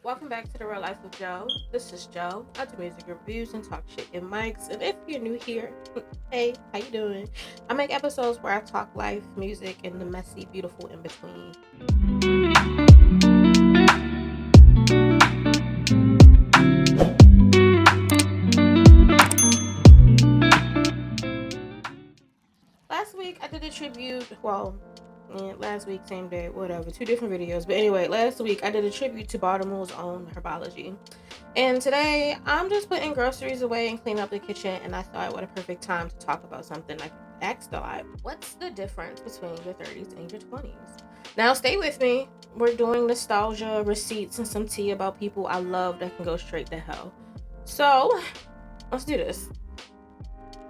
Welcome back to the Real Life with Joe. This is Joe. I do music reviews and talk shit in mics. And if you're new here, hey, how you doing? I make episodes where I talk life, music, and the messy, beautiful in between. Last week I did a tribute. Last week, same day, whatever, two different videos. But anyway, last week I did a tribute to Baltimore's own herbology. And today I'm just putting groceries away and cleaning up the kitchen. And I thought, what a perfect time to talk about something I asked a lot. What's the difference between your 30s and your 20s? Now, stay with me. We're doing nostalgia, receipts, and some tea about people I love that can go straight to hell. So, let's do this.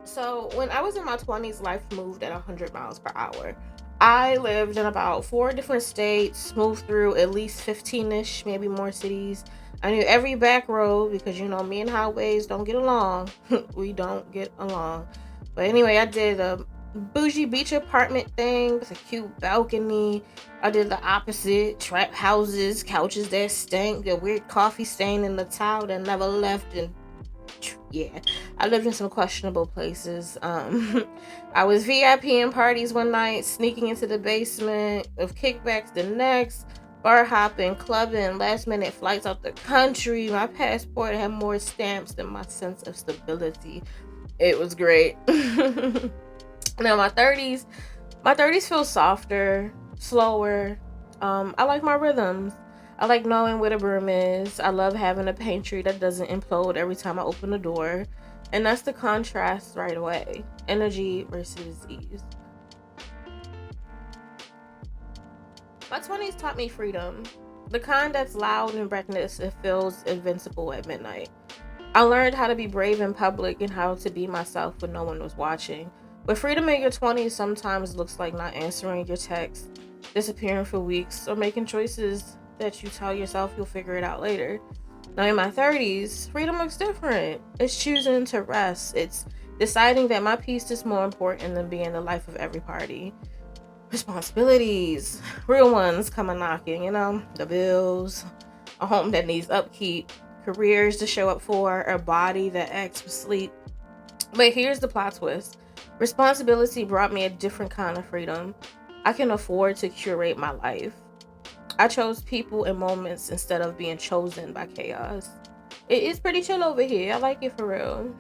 So, when I was in my 20s, life moved at 100 miles per hour. I lived in about four different states, moved through at least 15-ish, maybe more cities. I knew every back road because, me and highways don't get along. We don't get along. But anyway, I did a bougie beach apartment thing with a cute balcony. I did the opposite: trap houses, couches that stank, the weird coffee stain in the towel that never left, and yeah, I lived in some questionable places. I was VIP in parties one night, sneaking into the basement of kickbacks the next, bar hopping, clubbing, last minute flights out the country. My passport had more stamps than my sense of stability. It was great. Now my thirties feel softer, slower. I like my rhythms. I like knowing where the broom is. I love having a pantry that doesn't implode every time I open the door. And that's the contrast right away. Energy versus ease. My 20s taught me freedom. The kind that's loud and reckless and feels invincible at midnight. I learned how to be brave in public and how to be myself when no one was watching. But freedom in your 20s sometimes looks like not answering your texts, disappearing for weeks, or making choices that you tell yourself you'll figure it out later. Now, in my 30s, freedom looks different. It's choosing to rest, it's deciding that my peace is more important than being the life of every party. Responsibilities, real ones, coming knocking, the bills, a home that needs upkeep, careers to show up for, a body that acts for sleep. But here's the plot twist: responsibility brought me a different kind of freedom. I can afford to curate my life. I chose people and moments instead of being chosen by chaos. It's pretty chill over here. I like it for real.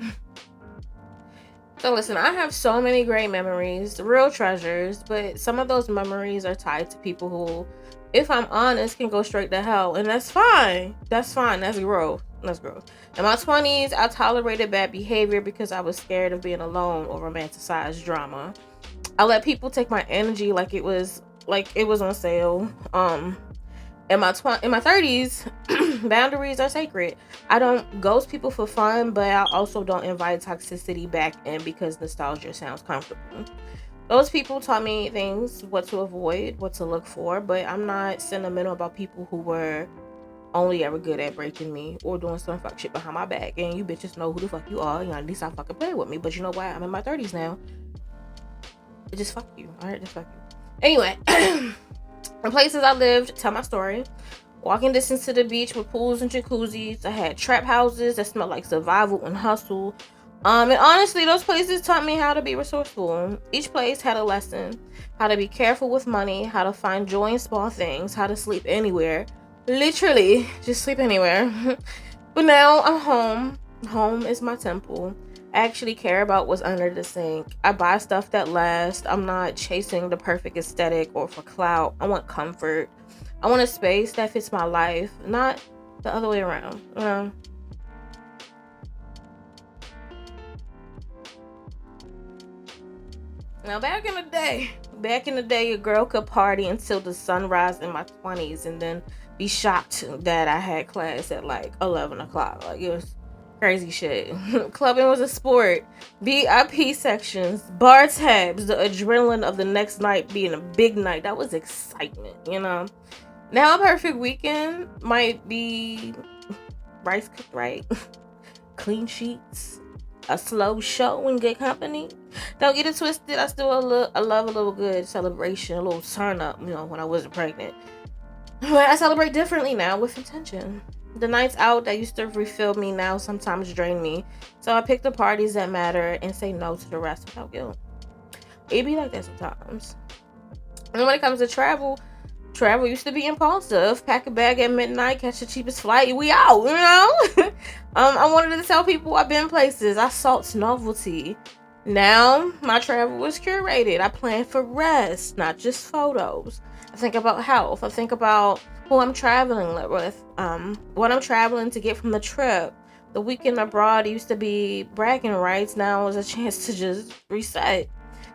So listen, I have so many great memories, real treasures, but some of those memories are tied to people who, if I'm honest, can go straight to hell, and that's fine. That's fine. That's growth. That's growth. In my 20s, I tolerated bad behavior because I was scared of being alone or romanticized drama. I let people take my energy like it was on sale. In my 30s, boundaries are sacred. I don't ghost people for fun, but I also don't invite toxicity back in because nostalgia sounds comfortable. Those people taught me things, what to avoid, what to look for, but I'm not sentimental about people who were only ever good at breaking me or doing some fuck shit behind my back. And you bitches know who the fuck you are. At least I fucking play with me. But you know what? I'm in my 30s now. Just fuck you. Alright, just fuck you. Anyway, the places I lived tell my story. Walking distance to the beach with pools and jacuzzis. I had trap houses that smelled like survival and hustle. And honestly, those places taught me how to be resourceful. Each place had a lesson: how to be careful with money, how to find joy in small things, how to sleep anywhere. Literally, just sleep anywhere. But now I'm home. Home is my temple. I actually care about what's under the sink. I buy stuff that lasts. I'm not chasing the perfect aesthetic or for clout. I want comfort. I want a space that fits my life, not the other way around. Now, back in the day, a girl could party until the sunrise in my 20s and then be shocked that I had class at like 11 o'clock. Like, it was crazy shit. Clubbing was a sport. VIP sections, bar tabs, the adrenaline of the next night being a big night. That was excitement. Now, a perfect weekend might be rice cooked right, clean sheets, a slow show and good company. Don't get it twisted. I love a little good celebration, a little turn up. When I wasn't pregnant, but I celebrate differently now with intention. The nights out that used to refill me now sometimes drain me. So I pick the parties that matter and say no to the rest without guilt. It be like that sometimes. And when it comes to travel used to be impulsive. Pack a bag at midnight, catch the cheapest flight, we out, you know? I wanted to tell people I've been places. I sought novelty. Now, my travel is curated. I plan for rest, not just photos. I think about health. I think about who I'm traveling with, what I'm traveling to get from the trip. The weekend abroad used to be bragging rights. Now is a chance to just reset.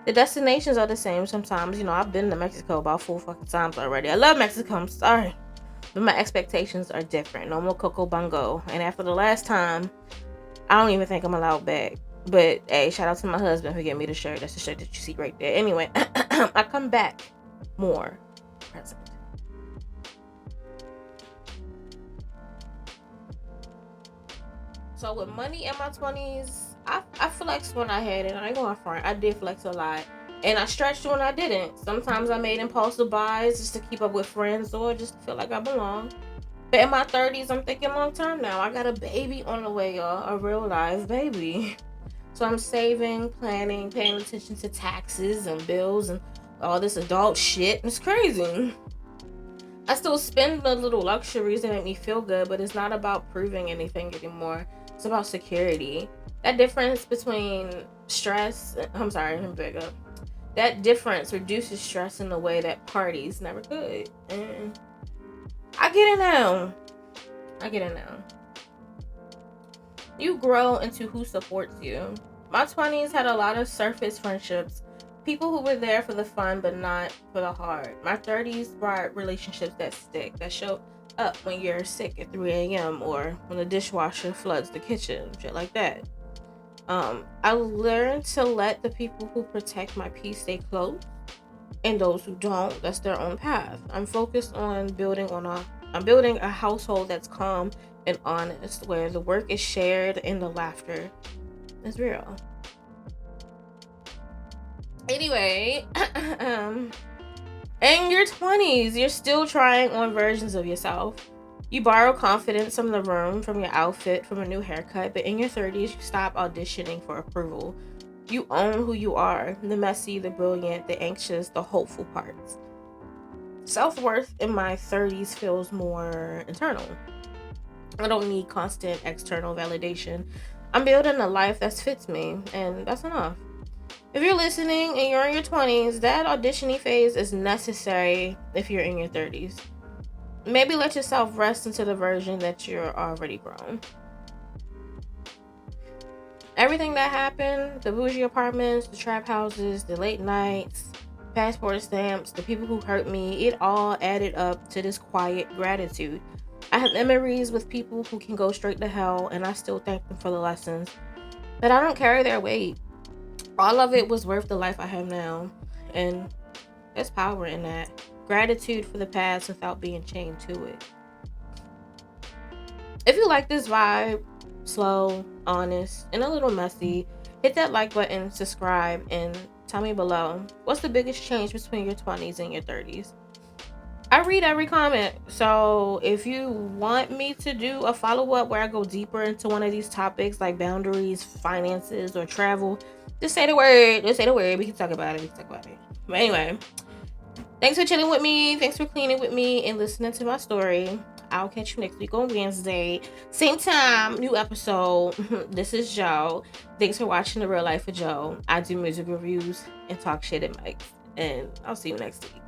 The destinations are the same sometimes. You know, I've been to Mexico about 4 fucking times already. I love Mexico, I'm sorry. But my expectations are different. No more Coco Bungo. And after the last time, I don't even think I'm allowed back. But hey, shout out to my husband who gave me the shirt. That's the shirt that you see right there. Anyway, I come back more present. So with money in my 20s, I flexed when I had it. I ain't going front. I did flex a lot. And I stretched when I didn't. Sometimes I made impulsive buys just to keep up with friends or just to feel like I belong. But in my 30s, I'm thinking long term now. I got a baby on the way, y'all. A real live baby. So I'm saving, planning, paying attention to taxes and bills and all this adult shit. It's crazy. I still spend the little luxuries that make me feel good, but it's not about proving anything anymore. It's about security. That difference between stress, I'm sorry, I'm big up. That difference reduces stress in a way that parties never could. And I get it now. I get it now. You grow into who supports you. My 20s had a lot of surface friendships. People who were there for the fun but not for the heart. My 30s brought relationships that stick, that show up when you're sick at 3 a.m. or when the dishwasher floods the kitchen, shit like that. I learned to let the people who protect my peace stay close, and those who don't, that's their own path. I'm building a household that's calm and honest, where the work is shared and the laughter is real. Anyway, in your 20s, you're still trying on versions of yourself. You borrow confidence from the room, from your outfit, from a new haircut, but in your 30s, you stop auditioning for approval. You own who you are, the messy, the brilliant, the anxious, the hopeful parts. Self-worth in my 30s feels more internal. I don't need constant external validation. I'm building a life that fits me, and that's enough. If you're listening and you're in your 20s, that auditioning phase is necessary if you're in your 30s. Maybe let yourself rest into the version that you're already grown. Everything that happened, the bougie apartments, the trap houses, the late nights, passport stamps, the people who hurt me, it all added up to this quiet gratitude. I have memories with people who can go straight to hell, and I still thank them for the lessons. But I don't carry their weight. All of it was worth the life I have now. And there's power in that. Gratitude for the past without being chained to it. If you like this vibe, slow, honest, and a little messy, hit that like button, subscribe, and tell me below, what's the biggest change between your 20s and your 30s? I read every comment, so if you want me to do a follow-up where I go deeper into one of these topics like boundaries, finances, or travel, just say the word. Just say the word. We can talk about it. But anyway, thanks for chilling with me. Thanks for cleaning with me and listening to my story. I'll catch you next week on Wednesday. Same time, new episode. This is Joe. Thanks for watching The Real Life of Joe. I do music reviews and talk shit at mics. And I'll see you next week.